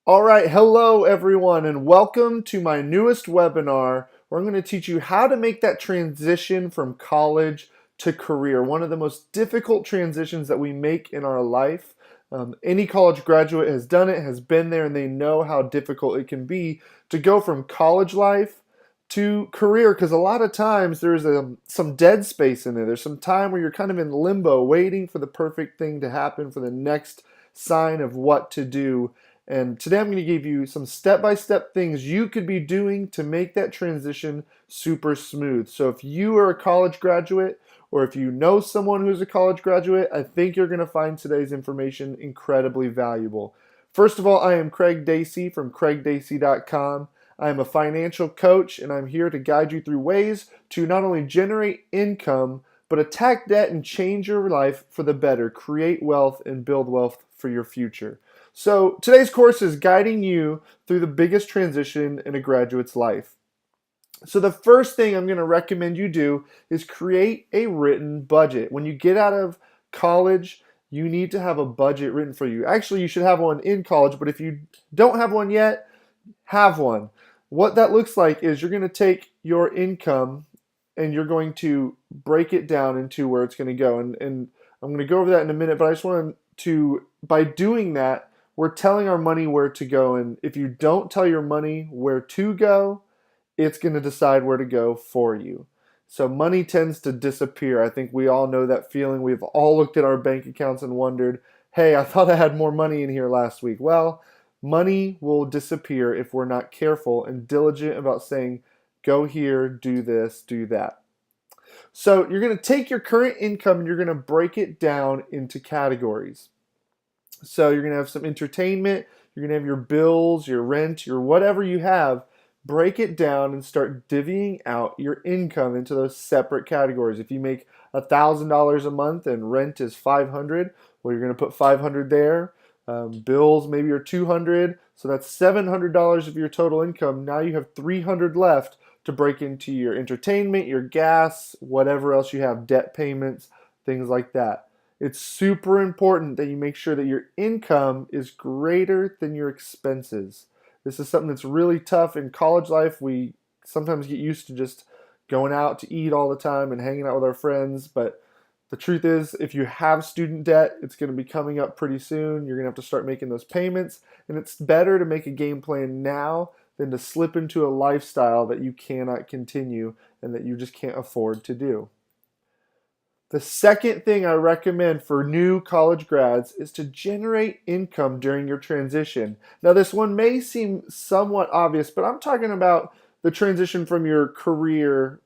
All right, hello everyone, and welcome to my newest webinar where I'm going to teach you how to make that transition from college to career. One of the most difficult transitions that we make in our life. Any college graduate has done it, has been there, and they know how difficult it can be to go from college life to career because a lot of times there's some dead space in there. There's some time where you're kind of in limbo, waiting for the perfect thing to happen, for the next sign of what to do. And today I'm going to give you some step-by-step things you could be doing to make that transition super smooth. So if you are a college graduate or if you know someone who's a college graduate, I think you're going to find today's information incredibly valuable. First of all, I am Craig Dacey from craigdacey.com. I am a financial coach and I'm here to guide you through ways to not only generate income, but attack debt and change your life for the better, create wealth and build wealth for your future. So today's course is guiding you through the biggest transition in a graduate's life. So the first thing I'm going to recommend you do is create a written budget. When you get out of college, you need to have a budget written for you. Actually, you should have one in college, but if you don't have one yet, have one. What that looks like is you're going to take your income and you're going to break it down into where it's going to go. And I'm going to go over that in a minute, but I just wanted to, by doing that, we're telling our money where to go. And if you don't tell your money where to go, it's going to decide where to go for you. So money tends to disappear. I think we all know that feeling. We've all looked at our bank accounts and wondered, hey, I thought I had more money in here last week. Well, money will disappear if we're not careful and diligent about saying, go here, do this, do that. So you're going to take your current income and you're going to break it down into categories. So you're going to have some entertainment, you're going to have your bills, your rent, your whatever you have. Break it down and start divvying out your income into those separate categories. If you make $1,000 a month and rent is $500, well, you're going to put $500 there. Bills maybe are $200, so that's $700 of your total income. Now you have $300 left to break into your entertainment, your gas, whatever else you have, debt payments, things like that. It's super important that you make sure that your income is greater than your expenses. This is something that's really tough in college life. We sometimes get used to just going out to eat all the time and hanging out with our friends, but the truth is, if you have student debt, it's going to be coming up pretty soon. You're going to have to start making those payments, and it's better to make a game plan now than to slip into a lifestyle that you cannot continue and that you just can't afford to do. The second thing I recommend for new college grads is to generate income during your transition. Now, this one may seem somewhat obvious, but I'm talking about the transition from your career,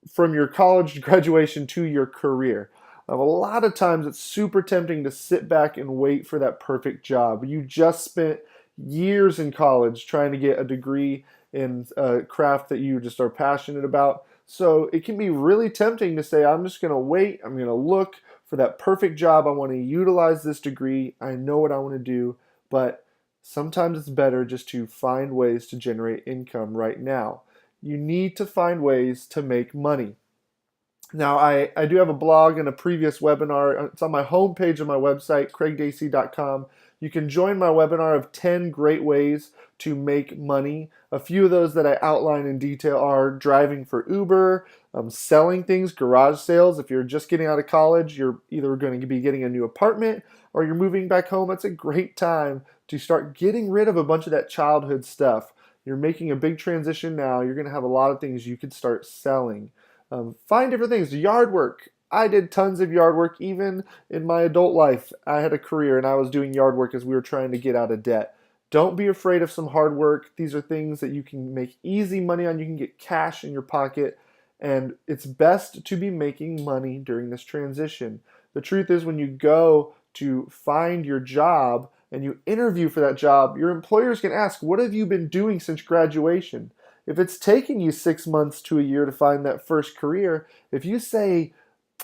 from your college graduation to your career. A lot of times it's super tempting to sit back and wait for that perfect job. You just spent years in college trying to get a degree in a craft that you just are passionate about. So it can be really tempting to say, I'm just going to wait. I'm going to look for that perfect job. I want to utilize this degree. I know what I want to do. But sometimes it's better just to find ways to generate income right now. You need to find ways to make money. Now, I do have a blog and a previous webinar. It's on my homepage of my website, craigdacey.com. You can join my webinar of 10 great ways to make money. A few of those that I outline in detail are driving for Uber, selling things, garage sales. If you're just getting out of college, you're either going to be getting a new apartment or you're moving back home. It's a great time to start getting rid of a bunch of that childhood stuff. You're making a big transition now. You're going to have a lot of things you could start selling. Find different things. Yard work. I did tons of yard work even in my adult life. I had a career and I was doing yard work as we were trying to get out of debt. Don't be afraid of some hard work. These are things that you can make easy money on. You can get cash in your pocket, and it's best to be making money during this transition. The truth is, when you go to find your job and you interview for that job, your employers can ask, what have you been doing since graduation? If it's taking you 6 months to a year to find that first career, if you say,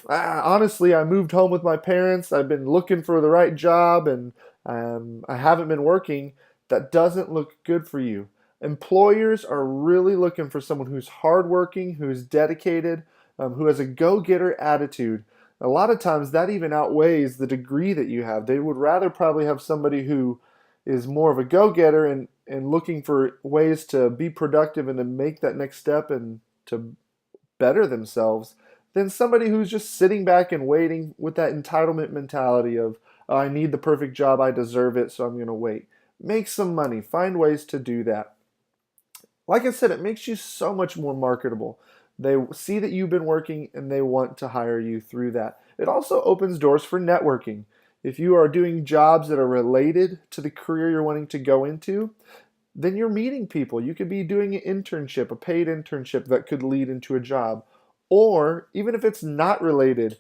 honestly, I moved home with my parents, I've been looking for the right job, and I haven't been working, that doesn't look good for you. Employers are really looking for someone who's hardworking, who's dedicated, who has a go-getter attitude. A lot of times that even outweighs the degree that you have. They would rather probably have somebody who is more of a go-getter and and looking for ways to be productive and to make that next step and to better themselves than somebody who's just sitting back and waiting with that entitlement mentality of, "Oh, I need the perfect job, I deserve it, so I'm going to wait." Make some money, find ways to do that. Like I said, it makes you so much more marketable. They see that you've been working and they want to hire you through that. It also opens doors for networking. If you are doing jobs that are related to the career you're wanting to go into, then you're meeting people. You could be doing an internship, a paid internship that could lead into a job. Or even if it's not related,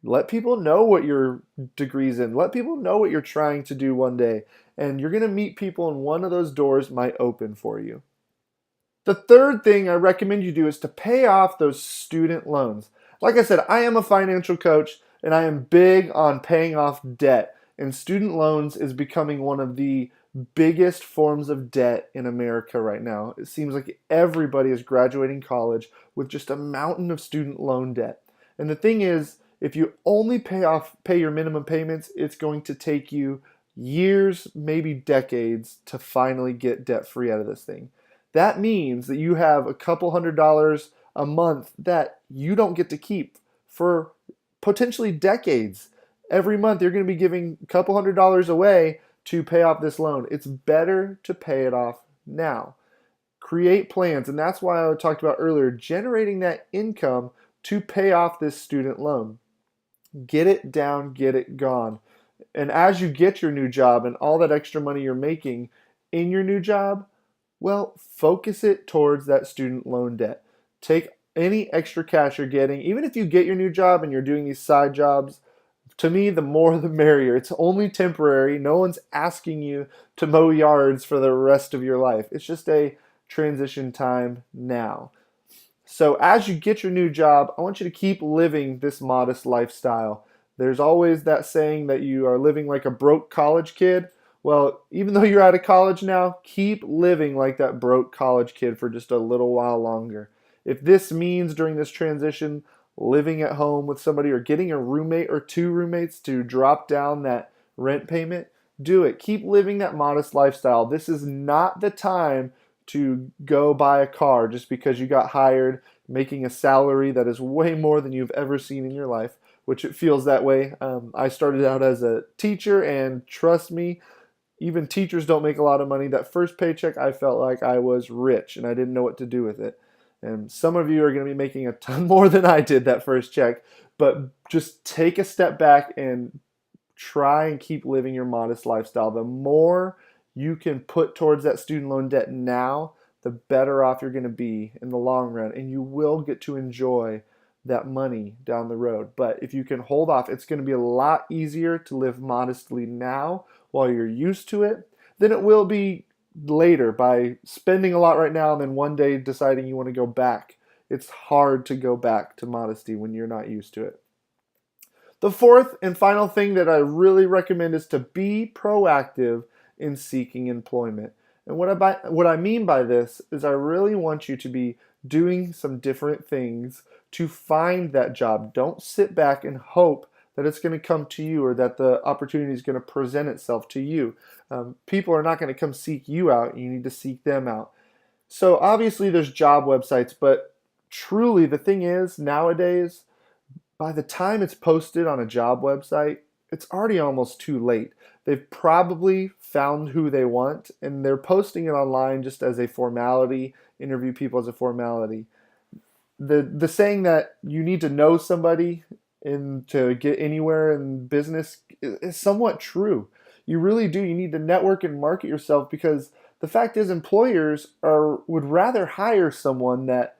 let people know what your degree's in. Let people know what you're trying to do one day. And you're going to meet people, and one of those doors might open for you. The third thing I recommend you do is to pay off those student loans. Like I said, I am a financial coach and I am big on paying off debt. And student loans is becoming one of the biggest forms of debt in America right now. It seems like everybody is graduating college with just a mountain of student loan debt. And the thing is, if you only pay your minimum payments, it's going to take you years, maybe decades to finally get debt free out of this thing. That means that you have a couple $100s a month that you don't get to keep for potentially decades. Every month you're going to be giving a couple $100s away to pay off this loan. It's better to pay it off now. Create plans, and that's why I talked about earlier, generating that income to pay off this student loan. Get it down, get it gone. And as you get your new job and all that extra money you're making in your new job, well, focus it towards that student loan debt. Take any extra cash you're getting, even if you get your new job and you're doing these side jobs, to me, the more the merrier. It's only temporary. No one's asking you to mow yards for the rest of your life. It's just a transition time now. So as you get your new job, I want you to keep living this modest lifestyle. There's always that saying that you are living like a broke college kid. Well, even though you're out of college now, keep living like that broke college kid for just a little while longer. If this means during this transition living at home with somebody or getting a roommate or two roommates to drop down that rent payment, do it. Keep living that modest lifestyle. This is not the time to go buy a car just because you got hired making a salary that is way more than you've ever seen in your life, which it feels that way. I started out as a teacher, and trust me, even teachers don't make a lot of money. That first paycheck, I felt like I was rich and I didn't know what to do with it. And some of you are going to be making a ton more than I did that first check. But just take a step back and try and keep living your modest lifestyle. The more you can put towards that student loan debt now, the better off you're going to be in the long run. And you will get to enjoy that money down the road. But if you can hold off, it's going to be a lot easier to live modestly now while you're used to it than it will be later by spending a lot right now and then one day deciding you want to go back. It's hard to go back to modesty when you're not used to it. The fourth and final thing that I really recommend is to be proactive in seeking employment. And what I mean by this is I really want you to be doing some different things to find that job. Don't sit back and hope that it's going to come to you or that the opportunity is going to present itself to you. People are not going to come seek you out. You need to seek them out. So obviously there's job websites, but truly the thing is nowadays, by the time it's posted on a job website, it's already almost too late. They've probably found who they want and they're posting it online just as a formality, interview people as a formality. The saying that you need to know somebody to get anywhere in business is somewhat true. You really do. You need to network and market yourself because the fact is employers would rather hire someone that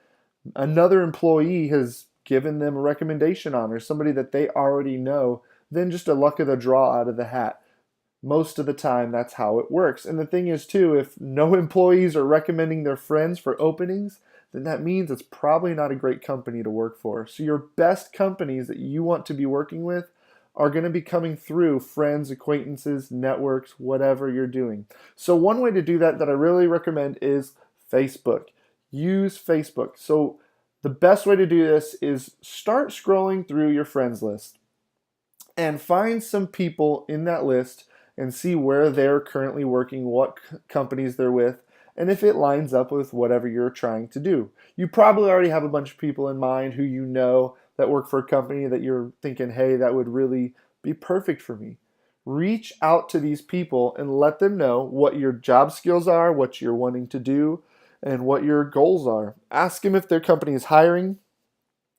another employee has given them a recommendation on or somebody that they already know than just a luck of the draw out of the hat. Most of the time, that's how it works. And the thing is, too, if no employees are recommending their friends for openings, then that means it's probably not a great company to work for. So your best companies that you want to be working with are going to be coming through friends, acquaintances, networks, whatever you're doing. So one way to do that I really recommend is Facebook. Use Facebook. So the best way to do this is start scrolling through your friends list and find some people in that list and see where they're currently working, what companies they're with, and if it lines up with whatever you're trying to do. You probably already have a bunch of people in mind who you know that work for a company that you're thinking, hey, that would really be perfect for me. Reach out to these people and let them know what your job skills are, what you're wanting to do, and what your goals are. Ask them if their company is hiring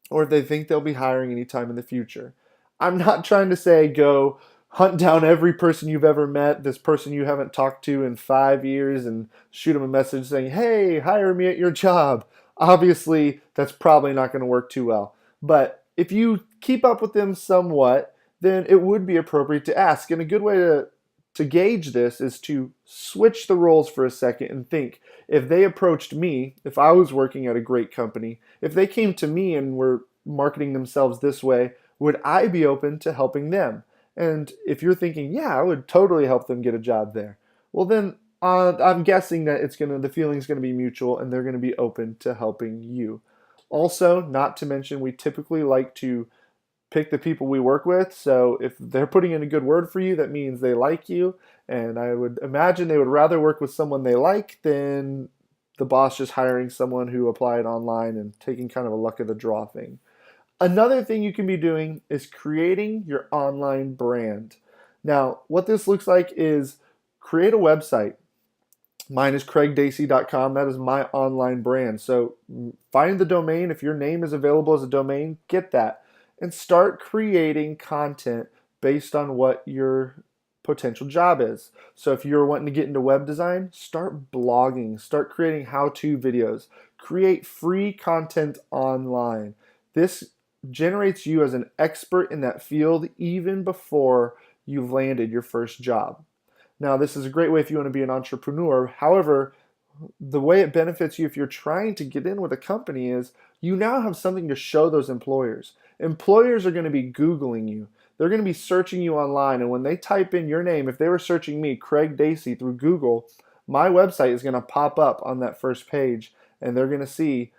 or if they think they'll be hiring anytime in the future. I'm not trying to say go hunt down every person you've ever met, this person you haven't talked to in 5 years, and shoot them a message saying, hey, hire me at your job. Obviously, that's probably not going to work too well. But if you keep up with them somewhat, then it would be appropriate to ask. And a good way to gauge this is to switch the roles for a second and think, if they approached me, if I was working at a great company, if they came to me and were marketing themselves this way, would I be open to helping them? And if you're thinking, yeah, I would totally help them get a job there, well then I'm guessing that the feeling's gonna be mutual and they're gonna be open to helping you. Also, not to mention, we typically like to pick the people we work with. So if they're putting in a good word for you, that means they like you. And I would imagine they would rather work with someone they like than the boss just hiring someone who applied online and taking kind of a luck of the draw thing. Another thing you can be doing is creating your online brand. Now, what this looks like is create a website. Mine is craigdacey.com. That is my online brand. So find the domain. If your name is available as a domain, get that and start creating content based on what your potential job is. So if you're wanting to get into web design, start blogging, start creating how-to videos, create free content online. This generates you as an expert in that field even before you've landed your first job. Now, this is a great way if you want to be an entrepreneur. However, the way it benefits you if you're trying to get in with a company is you now have something to show those employers. Employers are going to be Googling you. They're going to be searching you online, and when they type in your name, if they were searching me, Craig Dacey, through Google, my website is going to pop up on that first page, and they're going to see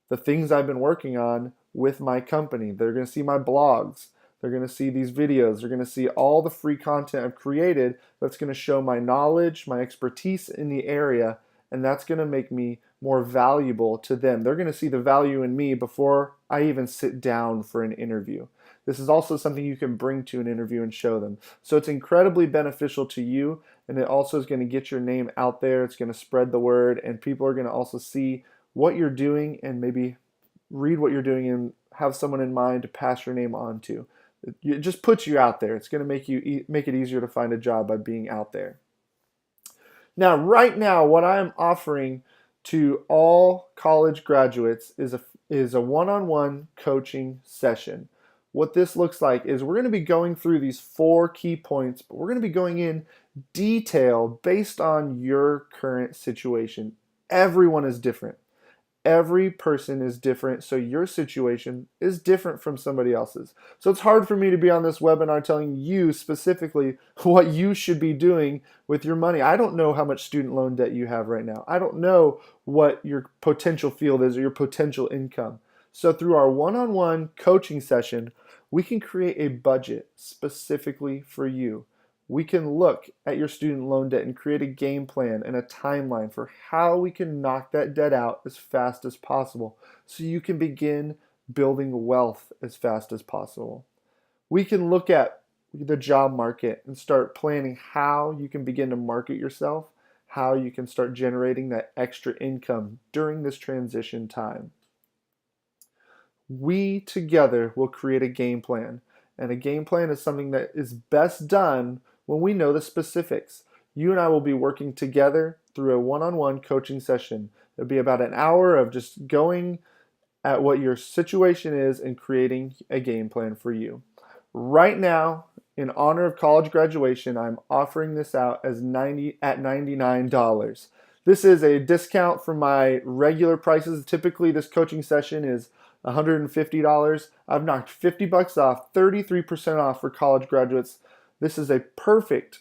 the things I've been working on with my company. They're going to see my blogs. They're going to see these videos. They're going to see all the free content I've created that's going to show my knowledge, my expertise in the area, and that's going to make me more valuable to them. They're going to see the value in me before I even sit down for an interview. This is also something you can bring to an interview and show them. So it's incredibly beneficial to you, and it also is going to get your name out there. It's going to spread the word, and people are going to also see what you're doing and maybe read what you're doing and have someone in mind to pass your name on to. It just puts you out there. It's going to make it easier to find a job by being out there. Now, right now, what I'm offering to all college graduates is a one-on-one coaching session. What this looks like is we're going to be going through these 4 key points, but we're going to be going in detail based on your current situation. Everyone is different. Every person is different, so your situation is different from somebody else's. So it's hard for me to be on this webinar telling you specifically what you should be doing with your money. I don't know how much student loan debt you have right now. I don't know what your potential field is or your potential income. So through our one-on-one coaching session, we can create a budget specifically for you. We can look at your student loan debt and create a game plan and a timeline for how we can knock that debt out as fast as possible so you can begin building wealth as fast as possible. We can look at the job market and start planning how you can begin to market yourself, how you can start generating that extra income during this transition time. We together will create a game plan, and a game plan is something that is best done when we know the specifics. You and I will be working together through a one-on-one coaching session. It'll be about an hour of just going at what your situation is and creating a game plan for you. Right now, in honor of college graduation, I'm offering this out as $99. This is a discount from my regular prices. Typically, this coaching session is $150. I've knocked $50 off, 33% off for college graduates. This is a perfect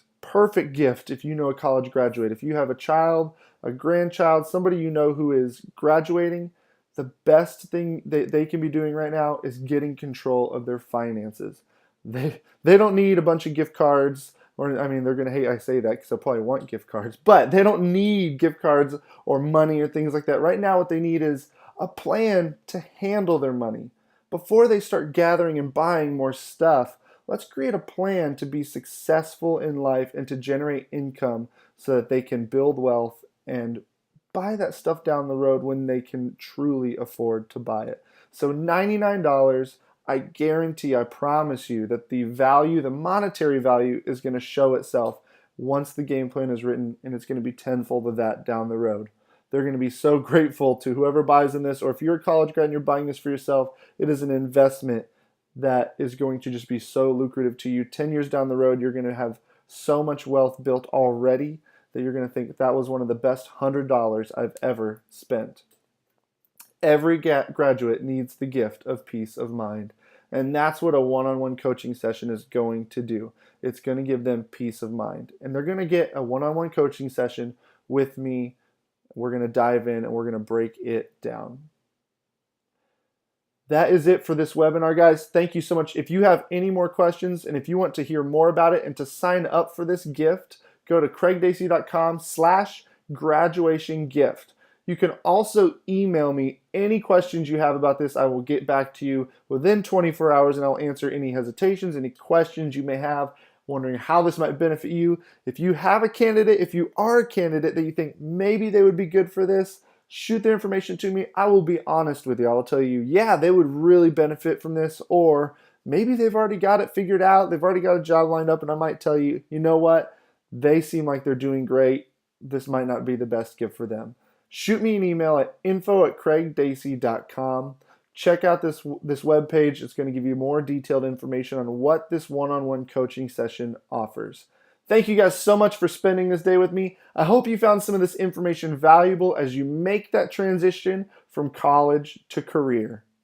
gift if you know a college graduate. If you have a child, a grandchild, somebody you know who is graduating, the best thing they can be doing right now is getting control of their finances. They don't need a bunch of gift cards Or, I mean, they're going to hate I say that because they'll probably want gift cards, but they don't need gift cards or money or things like that. Right now, what they need is a plan to handle their money. Before they start gathering and buying more stuff, let's create a plan to be successful in life and to generate income so that they can build wealth and buy that stuff down the road when they can truly afford to buy it. So $99, I guarantee, I promise you that the value, the monetary value is going to show itself once the game plan is written, and it's going to be tenfold of that down the road. They're going to be so grateful to whoever buys in this, or if you're a college grad and you're buying this for yourself, it is an investment that is going to just be so lucrative to you. 10 years down the road, you're going to have so much wealth built already that you're going to think that was one of the best $100 I've ever spent. Every graduate needs the gift of peace of mind. And that's what a one-on-one coaching session is going to do. It's going to give them peace of mind. And they're going to get a one-on-one coaching session with me. We're going to dive in and we're going to break it down. That is it for this webinar, guys. Thank you so much. If you have any more questions and if you want to hear more about it and to sign up for this gift, go to craigdacey.com/graduation-gift. You can also email me any questions you have about this. I will get back to you within 24 hours and I'll answer any hesitations, any questions you may have, wondering how this might benefit you. If you have a candidate, if you are a candidate that you think maybe they would be good for this, shoot their information to me. I will be honest with you. I will tell you, yeah, they would really benefit from this, or maybe they've already got it figured out. They've already got a job lined up, and I might tell you, you know what? They seem like they're doing great. This might not be the best gift for them. Shoot me an email at info@craigdacey.com. Check out this webpage. It's going to give you more detailed information on what this one-on-one coaching session offers. Thank you guys so much for spending this day with me. I hope you found some of this information valuable as you make that transition from college to career.